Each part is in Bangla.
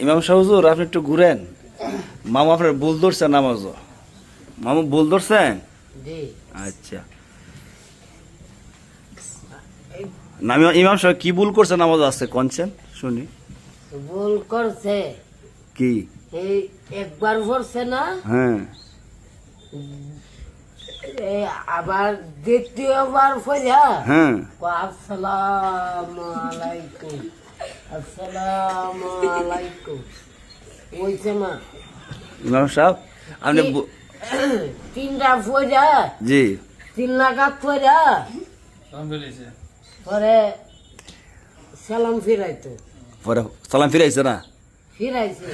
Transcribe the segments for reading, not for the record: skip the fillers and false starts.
ইমাম সাহেব হুজুর আপনি একটু ঘুরেন। মামু আপনার ভুল ধরছেন নামাজও। মামু ভুল ধরছেন? জি। আচ্ছা। না ইমাম সাহেব কি ভুল করছে নামাজ আছে কনছেন শুনি। ভুল করছে কি? এই একবার পড়ছে না, হ্যাঁ এই আবার দ্বিতীয়বার পড়া হ্যাঁ আসসালামু আলাইকুম আসসালামু আলাইকুম ওইছে না। ইমাম সাহেব আপনি তিনটা পড়া জি 3 রাকাত পড়া পরে সালাম ফিরাইতো, পরে সালাম ফিরাইছে না? ফিরাইছে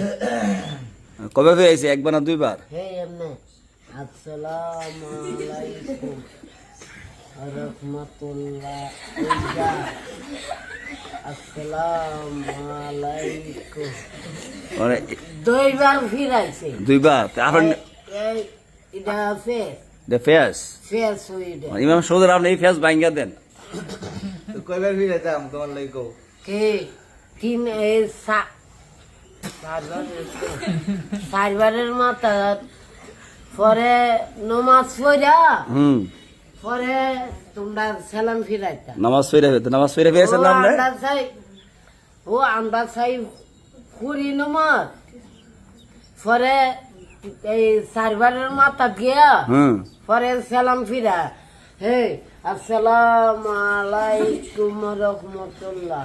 কবে ফিরাইছে? একবার না দুইবার? হে এমনে আসসালামু আলাইকুম রাহমাতুল্লাহ ওইটা আসসালামু আলাইকুম মানে দুইবার ফিরাইছে। দুইবার আপনার এই এটা ফেস ফেস ওইটা ইমাম সাহেব আপনি এই ফেস ভাঙ্গা দেন। কয়বার ফিরাইতাম তোমার লাগি কও। কে তিন এই চারবারের মাথা পরে নমাজ পড়া পরে তোমরা সালাম ফিরাইতা নামাজ ফিরাইছেন না আপনি? আমরা চাই কুড়ি নমাজ পরে এই চারবারের মাথা দিয়া পরে সালাম ফিরা হে আসসালামু আলাইকুম রহমতুল্লাহ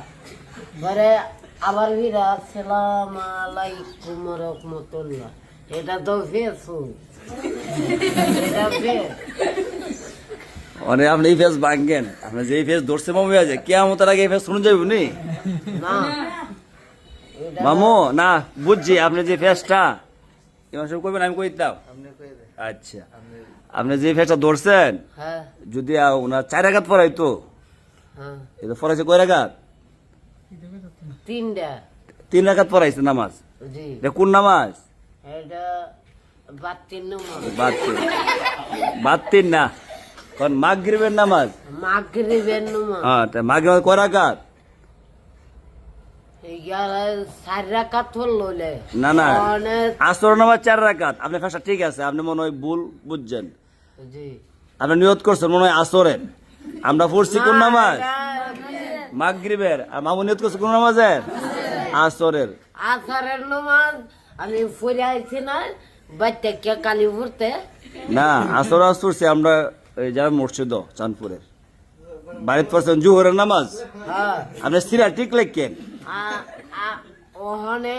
পরে আবার ফিরা আসসালামু আলাইকুম রহমতুল্লাহ। এটা তো ফেসবুক, এটা ফেস মানে আপনি এই ফেস ভাঙ্গেন। আপনি যে ফেস ধরছে মামু আছে কেয়ামতের আগে এই ফেস শুনে যাবেন নি না এটা মামু। না বুঝছি আপনি যে ফেসটা ইমাম সাহেব কইবেন আমি কই দিতাম। আপনি কই দেন। আচ্ছা আপনি যে ফেসটা ধরছেন হ্যাঁ যদি ওনার 4 রাকাত পড়াইতো হ্যাঁ এটা পড়াইছে কয় রাকাত? 3 রাকাত পড়াইছে নামাজ। জি এটা কোন নামাজ? এটা 32 নমাজ বাত্তির না কারণ মাগরিবের নামাজ। মাগরিবের নমাজ হ্যাঁ মাগরিব কয় রাকাত? 4 রাকাত হলো না না অনেক আসর নামাজ 4 রাকাত। আপনি ফেসটা ঠিক আছে, আপনি মনে হয় ভুল বুঝছেন। জি আপনি নিয়ত করছেন মনে হয় আসরের। আমরা পড়ছি কোন নামাজ? মাগরিবের। আর মামু নিয়ত করছে কোন নামাজের? আসরের। আসারের নমাজ আমি পড়ে আইছি না বাচ্চা কে কালি পড়তে না আসর পড়ছি আমরা এই যারা মসজিদ চাঁদপুরের বাড়িতে পড়ছেন জুহরের নামাজ। হ্যাঁ আপনি সিরা ঠিক লেখেন। ওখানে